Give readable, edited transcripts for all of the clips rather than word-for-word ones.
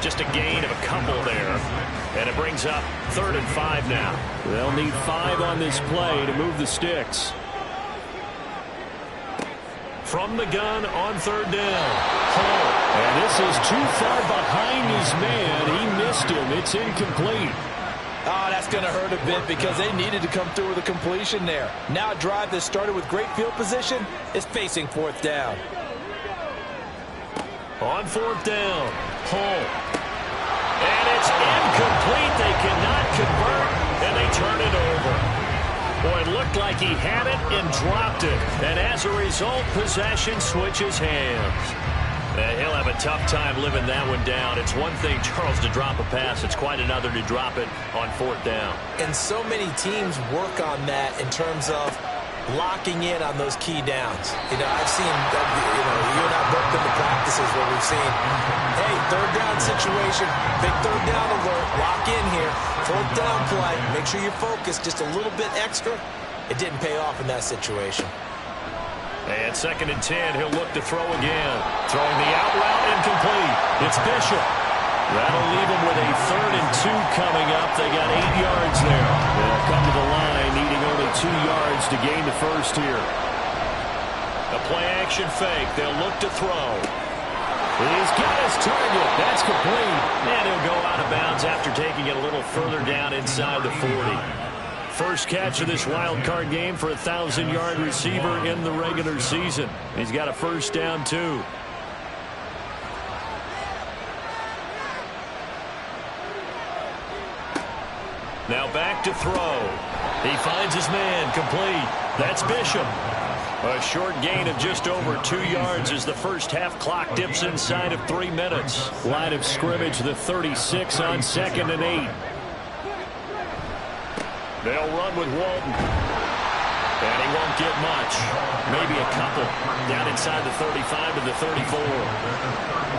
Just a gain of a couple there. And it brings up 3rd and 5 now. They'll need 5 on this play to move the sticks. From the gun on 3rd down. Hall. And this is too far behind his man. He missed him. It's incomplete. Oh, that's going to hurt a bit because they needed to come through with a completion there. Now a drive that started with great field position is facing 4th down. On 4th down, Hall. And it's incomplete. They cannot convert, and they turn it over. Boy, it looked like he had it and dropped it. And as a result, possession switches hands. He'll have a tough time living that one down. It's one thing, Charles, to drop a pass. It's quite another to drop it on 4th down. And so many teams work on that in terms of locking in on those key downs. I've seen, you and I both been to practices where we've seen, hey, 3rd down situation, big 3rd down alert, lock in here, 4th down play, make sure you're focused just a little bit extra. It didn't pay off in that situation. And 2nd and 10, he'll look to throw again. Throwing the out route incomplete. It's Bishop. That'll leave him with a 3rd and 2 coming up. They got 8 yards there. They'll come to the line, needing only 2 yards to gain the first here. A play-action fake. They'll look to throw. He's got his target. That's complete. And he'll go out of bounds after taking it a little further down inside the 40. First catch of this wild card game for a 1,000-yard receiver in the regular season. He's got a 1st down, too. Now back to throw. He finds his man, complete. That's Bishop. A short gain of just over 2 yards as the first half clock dips inside of 3 minutes. Line of scrimmage, the 36 on 2nd and 8. They'll run with Walton. And he won't get much. Maybe a couple. Down inside the 35 to the 34.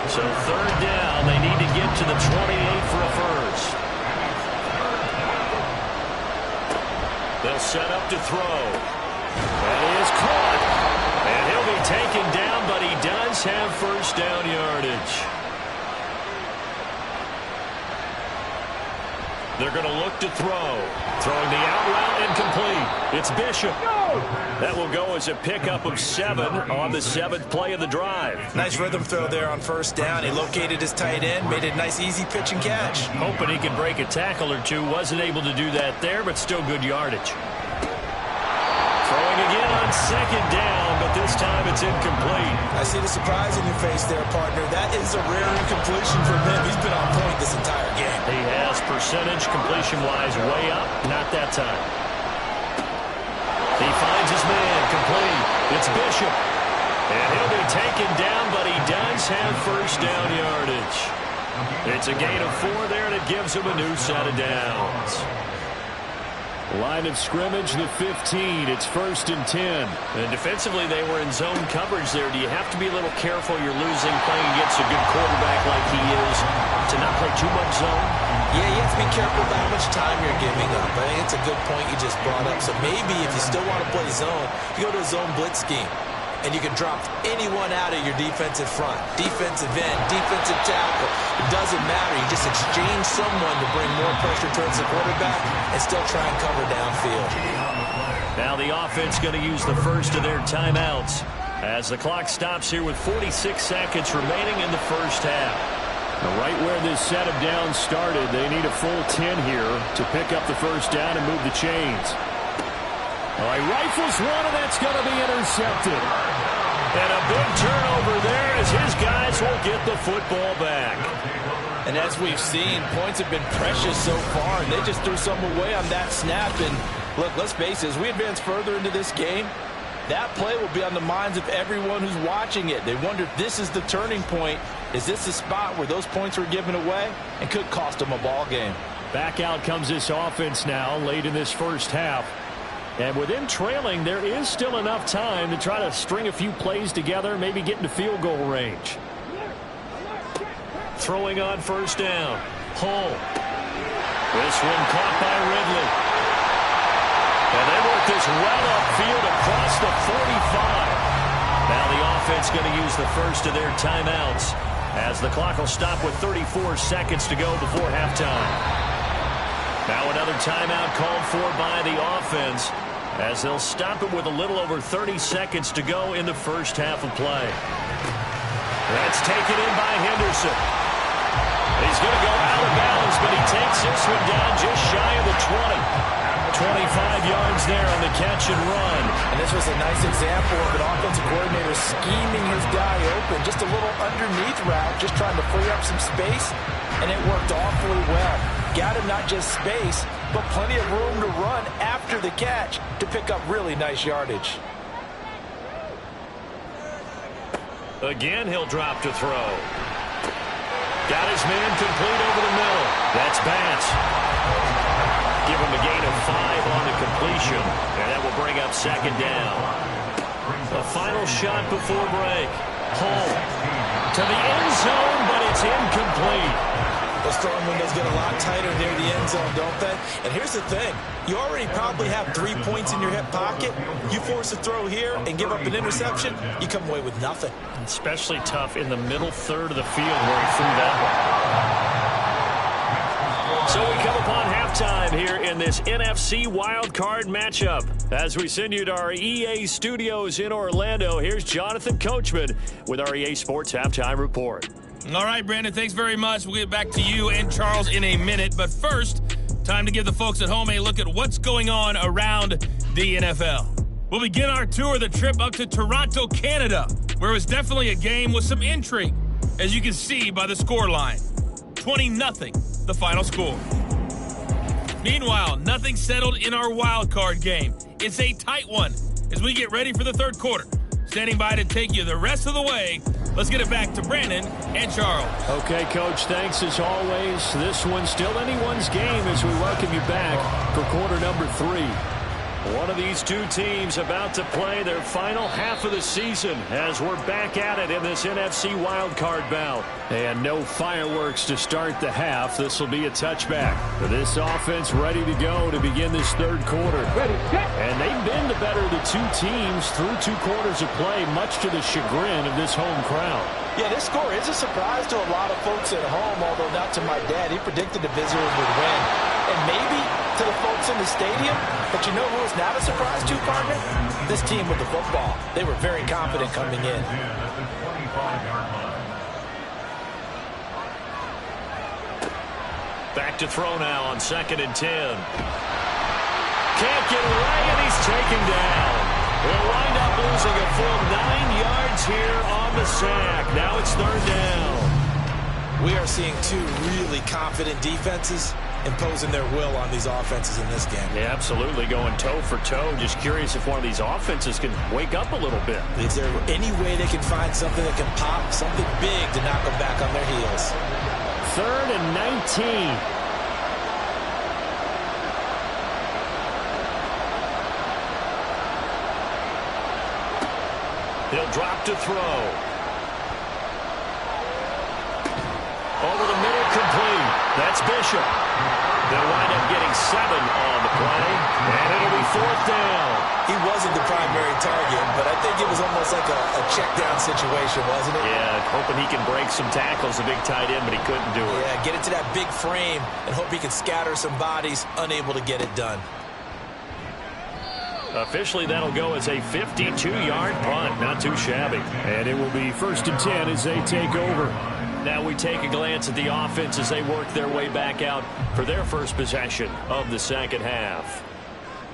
So 3rd down. They need to get to the 28 for a first. They'll set up to throw. That is caught. And he'll be taken down, but he does have 1st down yardage. They're going to look to throw. Throwing the out route incomplete. It's Bishop. That will go as a pickup of 7 on the 7th play of the drive. Nice rhythm throw there on 1st down. He located his tight end, made it a nice easy pitch and catch. Hoping he could break a tackle or two. Wasn't able to do that there, but still good yardage. Throwing again on 2nd down, but this time it's incomplete. I see the surprise in your face there, partner. That is a rare incompletion from him. He's been on point this entire game. He has percentage completion-wise way up. Not that time. He finds his man, complete. It's Bishop. And he'll be taken down, but he does have 1st down yardage. It's a gain of 4 there, and it gives him a new set of downs. Line of scrimmage, the 15. It's 1st and 10. And defensively, they were in zone coverage there. Do you have to be a little careful? You're losing playing against a good quarterback like he is to not play too much zone? Yeah, you have to be careful about how much time you're giving up. I think it's a good point you just brought up. So maybe if you still want to play zone, you go to a zone blitz scheme. And you can drop anyone out of your defensive front. Defensive end, defensive tackle. It doesn't matter. You just exchange someone to bring more pressure towards the quarterback and still try and cover downfield. Now the offense going to use the first of their timeouts as the clock stops here with 46 seconds remaining in the first half. Right where this set of downs started, they need a full 10 here to pick up the 1st down and move the chains. All right, rifles one, and that's going to be intercepted. And a big turnover there as his guys will get the football back. And as we've seen, points have been precious so far, and they just threw some away on that snap. And look, let's face it, as we advance further into this game, that play will be on the minds of everyone who's watching it. They wonder if this is the turning point. Is this the spot where those points were given away and could cost them a ball game? Back out comes this offense now late in this first half. And with them trailing, there is still enough time to try to string a few plays together, maybe get into field goal range. Throwing on 1st down. Hall. This one caught by Ridley. And they work this well upfield across the 45. Now the offense going to use the first of their timeouts as the clock will stop with 34 seconds to go before halftime. Now another timeout called for by the offense, as they'll stop it with a little over 30 seconds to go in the first half of play. That's taken in by Henderson. He's going to go out of bounds, but he takes this one down just shy of the 20. 25 yards there on the catch and run. And this was a nice example of an offensive coordinator scheming his guy open. Just a little underneath route, just trying to free up some space, and it worked awfully well. Got him not just space, but plenty of room to run after the catch to pick up really nice yardage. Again, he'll drop to throw. Got his man complete over the middle. That's Bass. Give him a gain of 5 on the completion, and that will bring up second down. A final shot before break. Home to the end zone, but it's incomplete. Those throwing windows get a lot tighter near the end zone, don't they? And here's the thing. You already probably have 3 points in your hip pocket. You force a throw here and give up an interception, you come away with nothing. Especially tough in the middle third of the field where he threw that one. So we come upon halftime here in this NFC wildcard matchup. As we send you to our EA studios in Orlando, here's Jonathan Coachman with our EA Sports Halftime Report. All right, Brandon, thanks very much. We'll get back to you and Charles in a minute. But first, time to give the folks at home a look at what's going on around the NFL. We'll begin our tour of the trip up to Toronto, Canada, where it was definitely a game with some intrigue, as you can see by the score line. 20-0, the final score. Meanwhile, nothing settled in our wild card game. It's a tight one as we get ready for the third quarter. Standing by to take you the rest of the way. Let's get it back to Brandon and Charles. Okay, Coach, thanks as always. This one's still anyone's game as we welcome you back for quarter number 3. One of these two teams about to play their final half of the season as we're back at it in this NFC wildcard bout. And no fireworks to start the half. This will be a touchback. This offense ready to go to begin this third quarter. And they've been the better of the two teams through 2 quarters of play, much to the chagrin of this home crowd. Yeah, this score is a surprise to a lot of folks at home, although not to my dad. He predicted the visitors would win. And maybe to the folks in the stadium, but you know who is not a surprise to, partner? This team with the football. They were very confident coming in. Back to throw now on 2nd and 10. Can't get away, and he's taken down. He'll wind up losing a full 9 yards here on the sack. Now it's 3rd down. We are seeing 2 really confident defenses imposing their will on these offenses in this game. Yeah, absolutely, going toe for toe. Just curious if one of these offenses can wake up a little bit. Is there any way they can find something that can pop, something big to knock them back on their heels? 3rd and 19. He'll drop to throw. Over the middle, complete. That's Bishop. They'll wind up getting 7 on the play, and it'll be 4th down. He wasn't the primary target, but I think it was almost like a check down situation, wasn't it? Yeah, hoping he can break some tackles, a big tight end, but he couldn't do it. Yeah, get it to that big frame and hope he can scatter some bodies, unable to get it done. Officially, that'll go as a 52-yard punt. Not too shabby. And it will be 1st and 10 as they take over. Now we take a glance at the offense as they work their way back out for their first possession of the second half.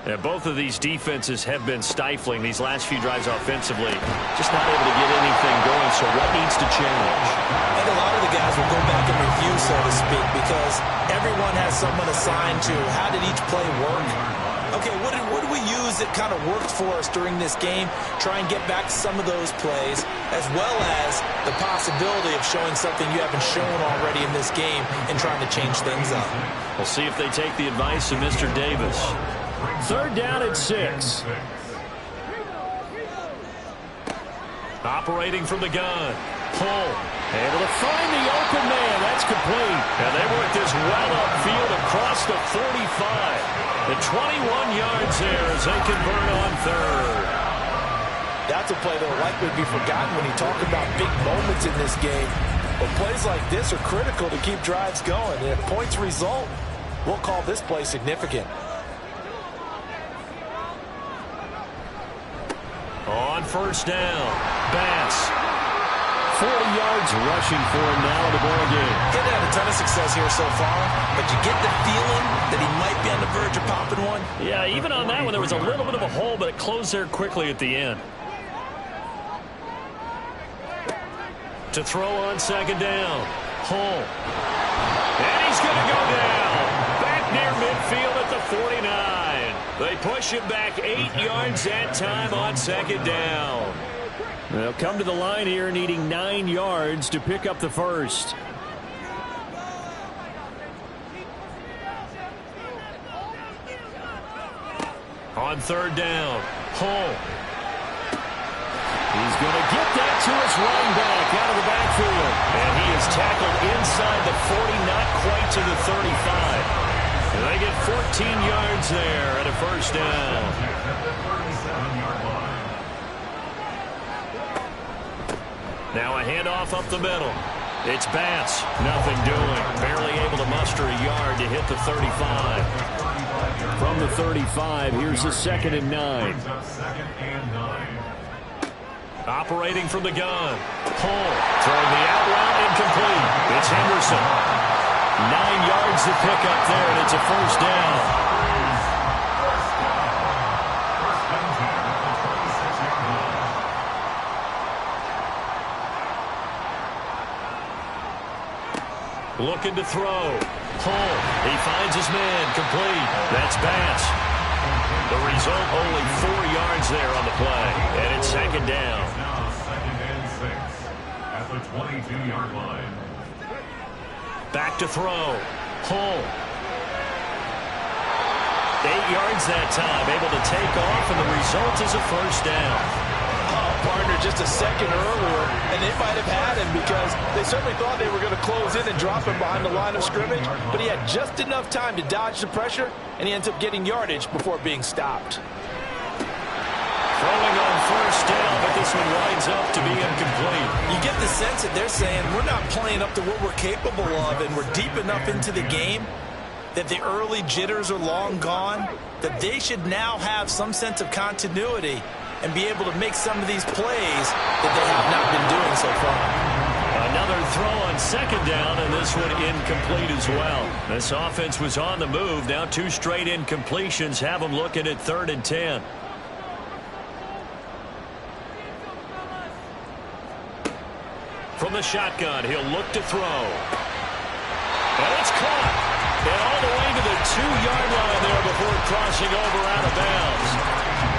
And both of these defenses have been stifling these last few drives offensively. Just not able to get anything going, so what needs to change? I think a lot of the guys will go back and review, so to speak, because everyone has someone assigned to how did each play work. Okay, what did we use that kind of worked for us during this game? Try and get back to some of those plays, as well as the possibility of showing something you haven't shown already in this game and trying to change things up. We'll see if they take the advice of Mr. Davis. 3rd down at 6. Operating from the gun. Pull. Able to find the open man. That's complete. And they work this well upfield across the 45. The 21 yards there as they convert on 3rd. That's a play that will likely be forgotten when you talk about big moments in this game. But plays like this are critical to keep drives going. And if points result, we'll call this play significant. On first down, Bass. 40 yards rushing for him now in the ball game. He's had a ton of success here so far, but you get the feeling that he might be on the verge of popping one. Yeah, even on that one, there was a little bit of a hole, but it closed there quickly at the end. To throw on second down, Hull. And he's going to go down. Back near midfield at the 49. They push him back 8 yards that time on second down. They'll come to the line here needing 9 yards to pick up the first. On third down, Hull. He's going to get that to his running back out of the backfield. And he is tackled inside the 40, not quite to the 35. And they get 14 yards there at a first down. Now a handoff up the middle. It's Bass. Nothing doing. Barely able to muster a yard to hit the 35. From the 35, here's a 2nd and 9. Operating from the gun. Hull throwing the out route incomplete. It's Henderson. 9 yards to pick up there, and it's a first down. Looking to throw. Hull. He finds his man. Complete. That's Bass. The result, only 4 yards there on the play. And it's second down. Now 2nd and 6 at the 22-yard line. Back to throw. Hull. 8 yards that time. Able to take off, and the result is a first down. Partner just a second earlier, and they might have had him because they certainly thought they were going to close in and drop him behind the line of scrimmage, but he had just enough time to dodge the pressure, and he ends up getting yardage before being stopped. Throwing on first down, but this one winds up to be incomplete. You get the sense that they're saying we're not playing up to what we're capable of, and we're deep enough into the game that the early jitters are long gone, that they should now have some sense of continuity and be able to make some of these plays that they have not been doing so far. Another throw on second down, and this one incomplete as well. This offense was on the move. Now 2 straight incompletions have them looking at 3rd and 10. From the shotgun, he'll look to throw. And it's caught. And all the way to the 2-yard line there before crossing over out of bounds.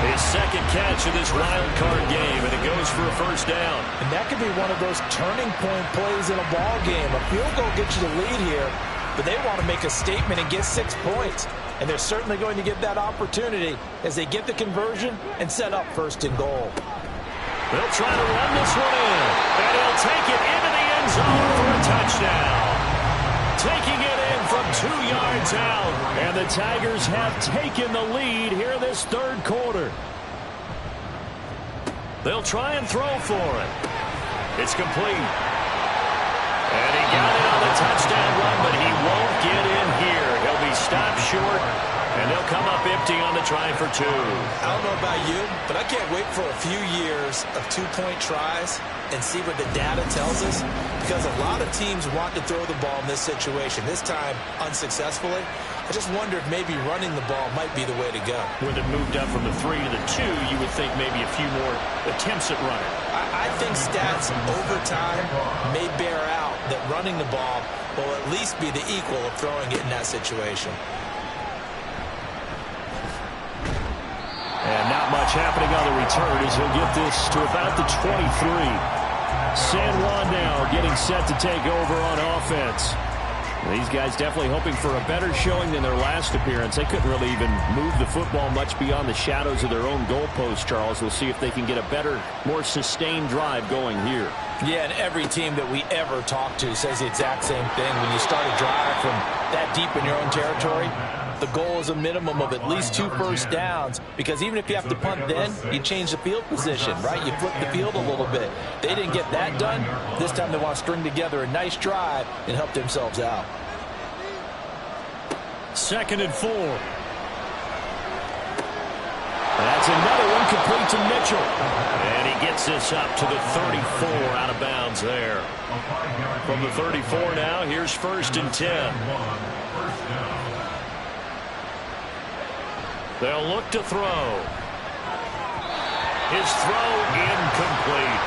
His second catch of this wild card game, and it goes for a first down. And that could be one of those turning point plays in a ball game. A field goal gets you the lead here, but they want to make a statement and get 6 points. And they're certainly going to get that opportunity as they get the conversion and set up 1st and goal. They'll try to run this one in, and he'll take it into the end zone for a touchdown. Taking it in from 2 yards out. And the Tigers have taken the lead here this 3rd quarter. They'll try and throw for it. It's complete. And he got it on the touchdown run, but he won't get in here. He'll be stopped short, and they'll come up empty on the try for 2. I don't know about you, but I can't wait for a few years of 2-point tries and see what the data tells us, because a lot of teams want to throw the ball in this situation, this time unsuccessfully. I just wonder if maybe running the ball might be the way to go. With it moved up from the 3 to the 2, you would think maybe a few more attempts at running. I think stats over time may bear out that running the ball will at least be the equal of throwing it in that situation. And not much happening on the return as he'll get this to about the 23. San Juan now getting set to take over on offense. These guys definitely hoping for a better showing than their last appearance. They couldn't really even move the football much beyond the shadows of their own goalpost, Charles. We'll see if they can get a better, more sustained drive going here. Yeah, and every team that we ever talk to says the exact same thing. When you start a drive from that deep in your own territory, the goal is a minimum of at least 2 first downs, because even if you have to punt then, you change the field position, right? You flip the field a little bit. They didn't get that done. This time they want to string together a nice drive and help themselves out. 2nd and 4. That's another one complete to Mitchell. And he gets this up to the 34, out of bounds there. From the 34 now, here's 1st and 10. They'll look to throw. His throw incomplete.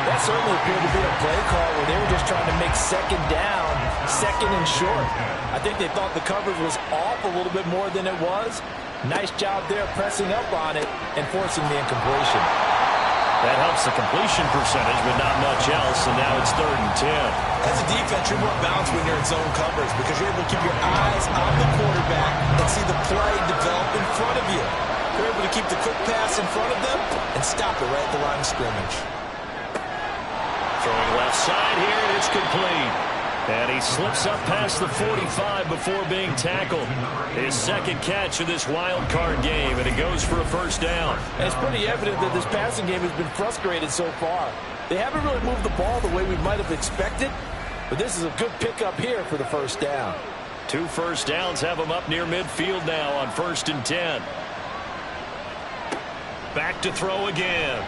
That certainly appeared to be a play call where they were just trying to make 2nd down, 2nd and short. I think they thought the coverage was off a little bit more than it was. Nice job there pressing up on it and forcing the incompletion. That helps the completion percentage, but not much else, and now it's 3rd and 10. As a defense, you're more balanced when you're in zone coverage because you're able to keep your eyes on the quarterback and see the play develop in front of you. You're able to keep the quick pass in front of them and stop it right at the line of scrimmage. Throwing left side here, and it's complete. And he slips up past the 45 before being tackled. His 2nd catch of this wild card game, and it goes for a 1st down. And it's pretty evident that this passing game has been frustrated so far. They haven't really moved the ball the way we might have expected, but this is a good pickup here for the 1st down. 2 first downs have him up near midfield now on 1st and 10. Back to throw again.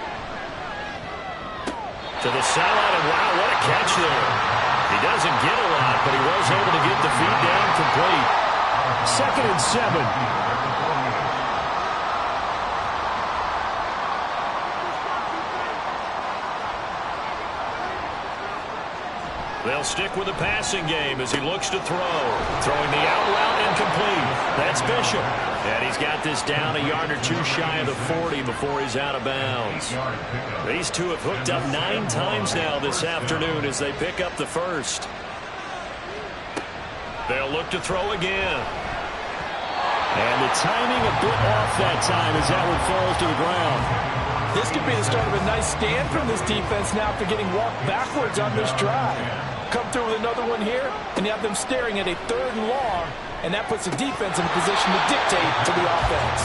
To the sideline, and wow, what a catch there. He doesn't get a lot, but he was able to get the feed down complete. 2nd and 7. They'll stick with the passing game as he looks to throw. Throwing the out route incomplete. That's Bishop. And he's got this down a yard or 2 shy of the 40 before he's out of bounds. These two have hooked up 9 times now this afternoon as they pick up the 1st. They'll look to throw again. And the timing a bit off that time as that one falls to the ground. This could be the start of a nice stand from this defense now after getting walked backwards on this drive. Come through with another one here, and you have them staring at a 3rd and long, and that puts the defense in a position to dictate to the offense.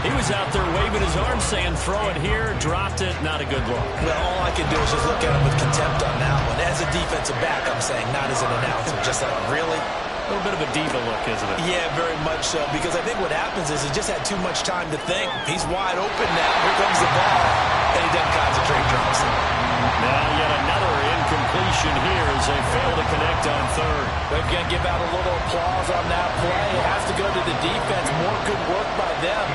He was out there waving his arm saying, throw it here, dropped it, not a good look. Well, all I can do is just look at him with contempt on that one. As a defensive back, I'm saying, not as an announcer. Just like, really? A little bit of a diva look, isn't it? Yeah, very much so, because I think what happens is he just had too much time to think. He's wide open now. Here comes the ball, and he doesn't concentrate, drops it. Now yet another incompletion here as they fail to connect on 3rd. They're going to give out a little applause on that play. It has to go to the defense. More good work by them.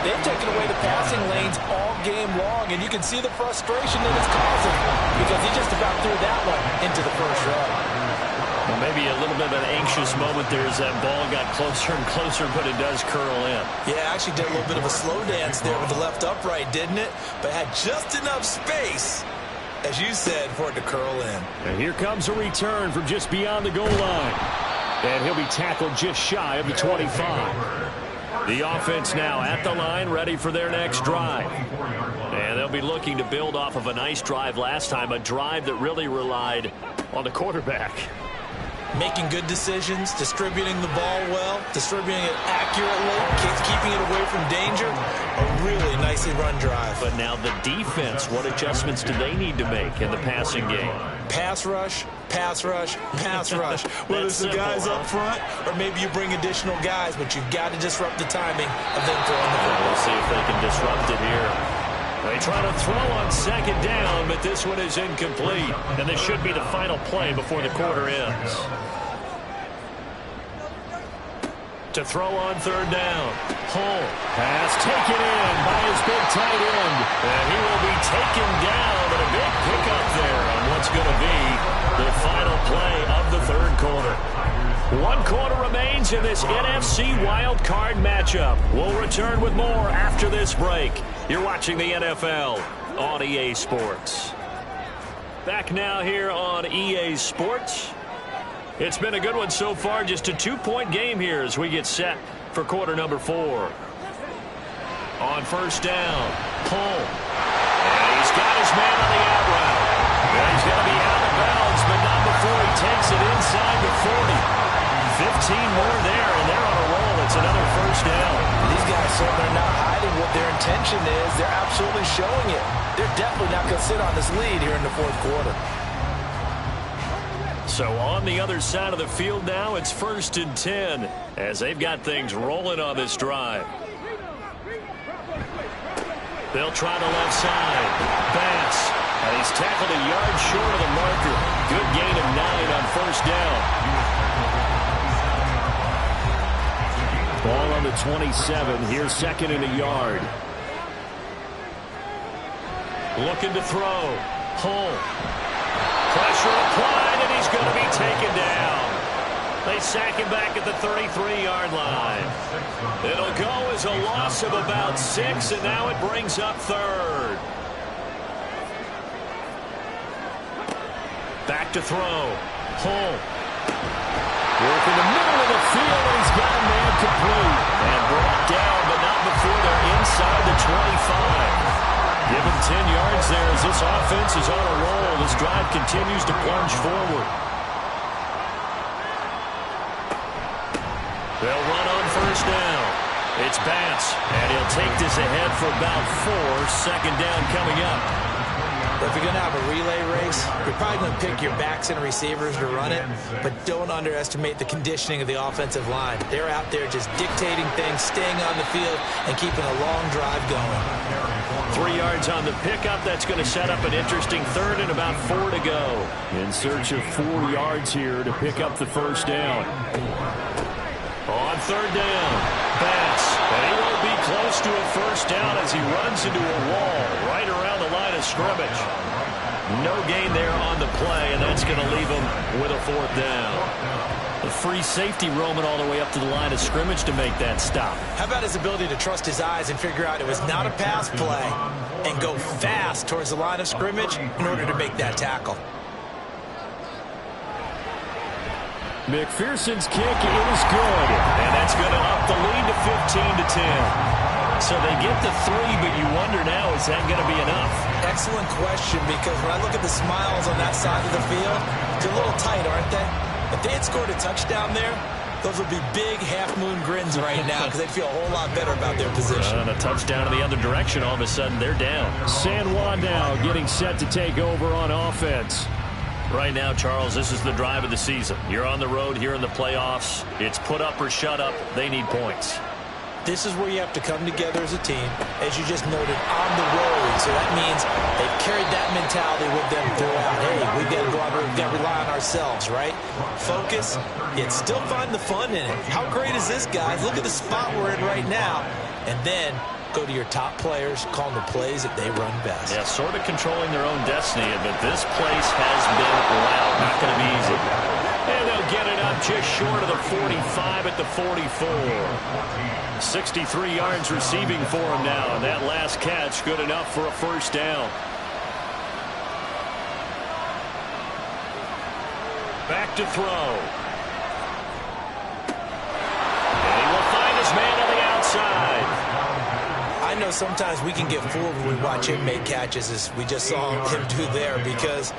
They've taken away the passing lanes all game long, and you can see the frustration that it's causing because he just about threw that one into the 1st row. Well, maybe a little bit of an anxious moment there as that ball got closer and closer, but it does curl in. Yeah, actually did a little bit of a slow dance there with the left upright, didn't it? But had just enough space, as you said, for it to curl in. And here comes a return from just beyond the goal line. And he'll be tackled just shy of the 25. The offense now at the line, ready for their next drive. And they'll be looking to build off of a nice drive last time, a drive that really relied on the quarterback. Making good decisions, distributing the ball well, distributing it accurately, keeping it away from danger. A really nicely run drive. But now the defense, what adjustments do they need to make in the passing game? Pass rush, pass rush, pass rush. Whether it's the guys up front or maybe you bring additional guys, but you've got to disrupt the timing of them throwing the football. We'll see if they can disrupt it here. They try to throw on 2nd down, but this one is incomplete. And this should be the final play before the quarter ends. To throw on 3rd down. Hull. Pass taken in by his big tight end. And he will be taken down, but a big pickup there on what's going to be the final play of the 3rd quarter. 1 quarter remains in this NFC wild card matchup. We'll return with more after this break. You're watching the NFL on EA Sports. Back now here on EA Sports. It's been a good one so far. Just a 2-point game here as we get set for quarter number 4. On 1st down, Hull. And he's got his man on the out route. Yeah, he's going to be out of bounds, but not before he takes it inside the 40. 15 more there, and they're on a roll. It's another first down. These guys certainly are not hiding what their intention is. They're absolutely showing it. They're definitely not going to sit on this lead here in the fourth quarter. So on the other side of the field now, it's 1st and 10 as they've got things rolling on this drive. They'll try the left side. Bass. And he's tackled a yard short of the marker. Good gain of 9 on first down. Ball on the 27. Here's 2nd and a yard. Looking to throw. Hull. Pressure applied, and he's going to be taken down. They sack him back at the 33-yard line. It'll go as a loss of about 6, and now it brings up 3rd. Back to throw. Hull. Work in the middle of the field, and he's got a man complete. And brought down, but not before they're inside the 25. Given 10 yards there as this offense is on a roll. This drive continues to plunge forward. They'll run on first down. It's Bass, and he'll take this ahead for about 4. 2nd down coming up. If you're going to have a relay race, you're probably going to pick your backs and receivers to run it, but don't underestimate the conditioning of the offensive line. They're out there just dictating things, staying on the field, and keeping a long drive going. 3 yards on the pickup. That's going to set up an interesting 3rd and about 4 to go. In search of 4 yards here to pick up the first down. On 3rd down, Bass. And he won't be close to a first down as he runs into a wall right around the line of scrimmage. No gain there on the play, and that's going to leave him with a 4th down. A free safety roaming all the way up to the line of scrimmage to make that stop. How about his ability to trust his eyes and figure out it was not a pass play and go fast towards the line of scrimmage in order to make that tackle? McPherson's kick is good. And that's going to up the lead to 15-10. So they get the 3, but you wonder now, is that going to be enough? Excellent question, because when I look at the smiles on that side of the field, they're a little tight, aren't they? If they had scored a touchdown there, those would be big half-moon grins right now because they'd feel a whole lot better about their position. And a touchdown in the other direction, all of a sudden they're down. San Juan now getting set to take over on offense. Right now, Charles, this is the drive of the season. You're on the road here in the playoffs. It's put up or shut up. They need points. This is where you have to come together as a team, as you just noted, on the road. So that means they've carried that mentality with them throughout. Hey, we've got to go out there, we've got to rely on ourselves, right? Focus, yet still find the fun in it. How great is this, guys? Look at the spot we're in right now. And then go to your top players, call them the plays that they run best. Yeah, sort of controlling their own destiny, but this place has been loud. Not going to be easy. And they'll get it up just short of the 45 at the 44. 63 yards receiving for him now, and that last catch good enough for a first down. Back to throw. And he will find his man on the outside. I know sometimes we can get fooled when we watch him make catches, as we just saw him do there, because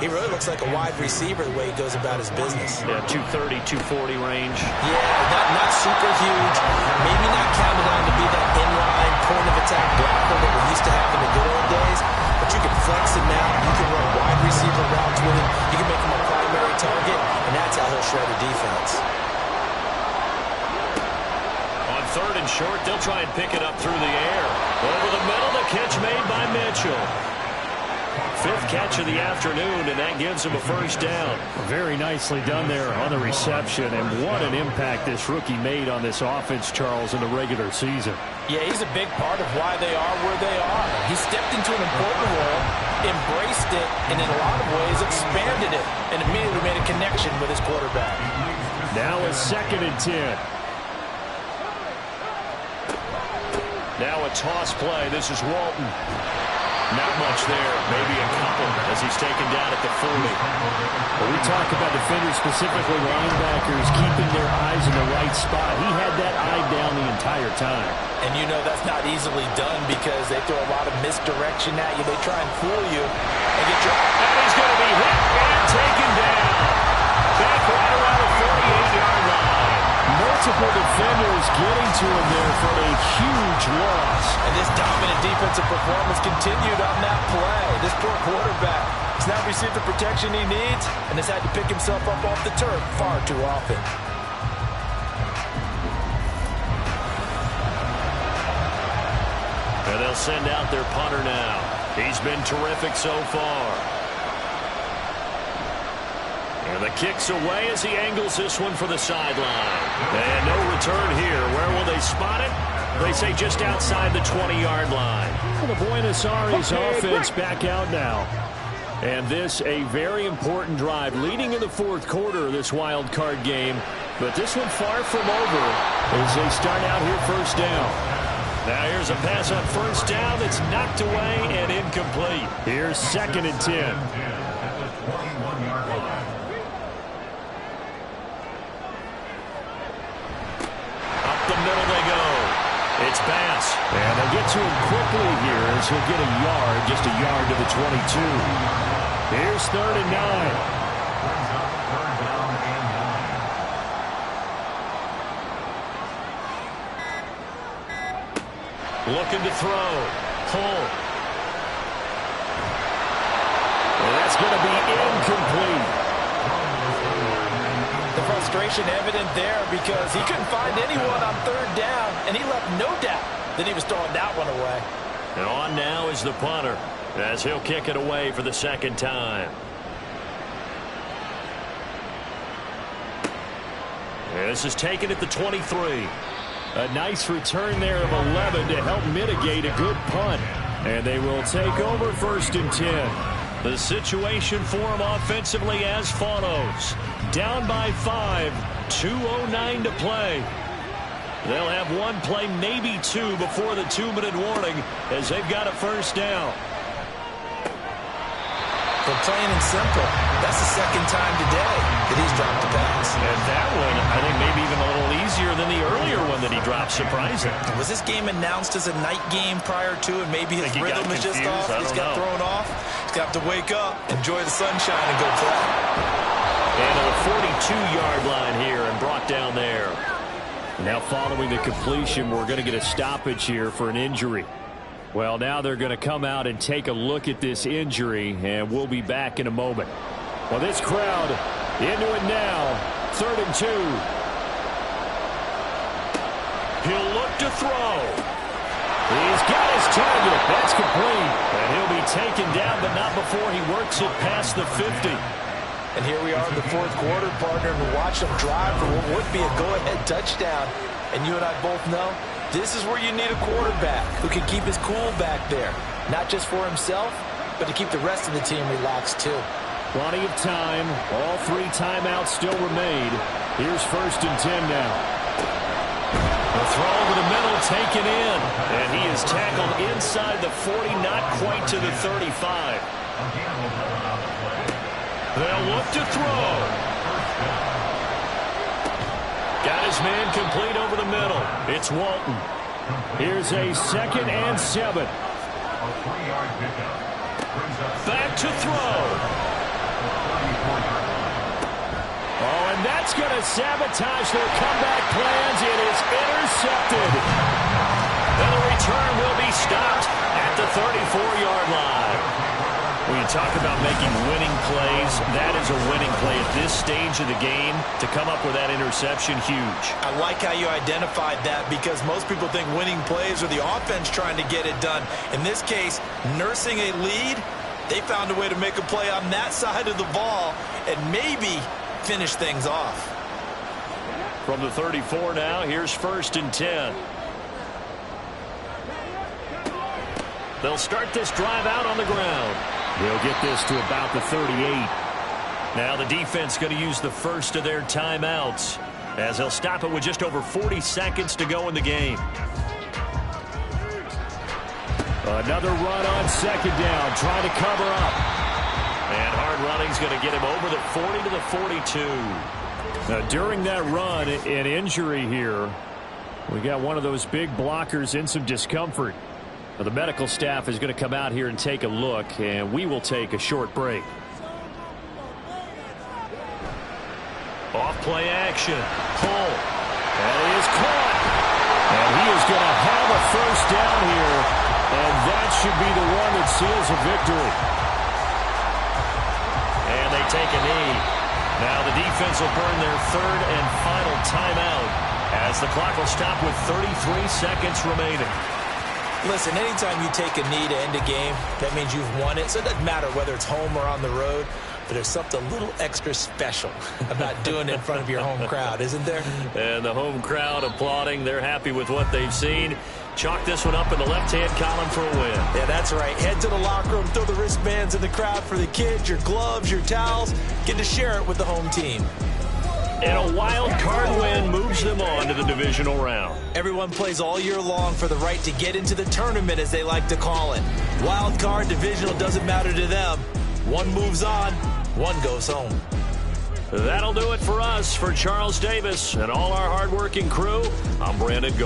he really looks like a wide receiver the way he goes about his business. Yeah, 230, 240 range. Yeah, not super huge. Maybe not counted on to be that inline point of attack blocker that we used to have in the good old days, but you can flex him now. You can run wide receiver routes with him. You can make him a primary target, and that's how he'll shred a defense. 3rd and short, they'll try and pick it up through the air. Over the middle, the catch made by Mitchell. 5th catch of the afternoon, and that gives him a first down. Very nicely done there on the reception, and what an impact this rookie made on this offense, Charles, in the regular season. Yeah, he's a big part of why they are where they are. He stepped into an important role, embraced it, and in a lot of ways expanded it, and immediately made a connection with his quarterback. Now it's 2nd and 10. Now a toss play. This is Walton. Not much there, maybe a couple as he's taken down at the 40. Well, we talk about defenders, specifically linebackers, keeping their eyes in the right spot. He had that eye down the entire time. And you know that's not easily done because they throw a lot of misdirection at you. They try and fool you and get your... And he's going to be hit and taken down. Back right around the 48-yard line. Multiple defenders getting to him there for a huge loss. And this dominant defensive performance continued on that play. This poor quarterback has not received the protection he needs and has had to pick himself up off the turf far too often. And they'll send out their punter now. He's been terrific so far. And the kick's away as he angles this one for the sideline. And no return here. Where will they spot it? They say just outside the 20-yard line. Well, the Buenos Aires offense back out now. And this a very important drive leading in the fourth quarter of this wild card game. But this one far from over as they start out here first down. Now here's a pass on first down that's knocked away and incomplete. Here's 2nd and 10. Up the middle they go. It's Bass. And they'll get to him quickly here as he'll get a yard, just a yard to the 22. Here's 3rd and 9. Looking to throw. Pull. And that's going to be incomplete. The frustration evident there because he couldn't find anyone on 3rd down, and he left no doubt that he was throwing that one away. And on now is the punter as he'll kick it away for the 2nd time. And this is taken at the 23. A nice return there of 11 to help mitigate a good punt. And they will take over 1st and 10. The situation for them offensively as follows. Down by 5, 2:09 to play. They'll have one play, maybe two, before the 2-minute warning as they've got a first down. So plain and simple, that's the 2nd time today that he's dropped a pass. And that one, I think maybe even a little easier than the earlier one that he dropped, surprising. Was this game announced as a night game prior to, and maybe his rhythm is just off? He's got thrown off. He's got to wake up, enjoy the sunshine, and go play. And to the 42-yard line here and brought down there. Now following the completion, we're going to get a stoppage here for an injury. Well, now they're going to come out and take a look at this injury, and we'll be back in a moment. Well, this crowd into it now. 3rd and 2. He'll look to throw. He's got his target. That's complete. And he'll be taken down, but not before he works it past the 50. And here we are in the 4th quarter, partner, and we watch him drive for what would be a go-ahead touchdown. And you and I both know this is where you need a quarterback who can keep his cool back there. Not just for himself, but to keep the rest of the team relaxed too. Plenty of time. All 3 timeouts still remain. Here's 1st and 10 now. The throw over the middle taken in. And he is tackled inside the 40, not quite to the 35. They'll look to throw. Got his man complete over the middle. It's Walton. Here's a 2nd and 7. Back to throw. Oh, and that's going to sabotage their comeback plans. It is intercepted. And the return will be stopped at the 34-yard line. When you talk about making winning plays, that is a winning play at this stage of the game. To come up with that interception, huge. I like how you identified that because most people think winning plays are the offense trying to get it done. In this case, nursing a lead, they found a way to make a play on that side of the ball and maybe finish things off. From the 34 now, here's 1st and 10. They'll start this drive out on the ground. They'll get this to about the 38. Now the defense going to use the first of their timeouts as they'll stop it with just over 40 seconds to go in the game. Another run on second down, trying to cover up. And hard running's going to get him over the 40 to the 42. Now, during that run, an injury here. We got one of those big blockers in some discomfort. Now, the medical staff is going to come out here and take a look, and we will take a short break. Off play action. Pull. And he is caught. And he is going to have a first down here. And that should be the one that seals a victory. And they take a knee. Now the defense will burn their third and final timeout as the clock will stop with 33 seconds remaining. Listen, anytime you take a knee to end a game, that means you've won it. So it doesn't matter whether it's home or on the road. But there's something a little extra special about doing it in front of your home crowd, isn't there? And the home crowd applauding. They're happy with what they've seen. Chalk this one up in the left-hand column for a win. Yeah, that's right. Head to the locker room, throw the wristbands in the crowd for the kids, your gloves, your towels. Get to share it with the home team. And a wild card win moves them on to the divisional round. Everyone plays all year long for the right to get into the tournament, as they like to call it. Wild card, divisional, doesn't matter to them. One moves on, one goes home. That'll do it for us. For Charles Davis and all our hardworking crew, I'm Brandon Gault.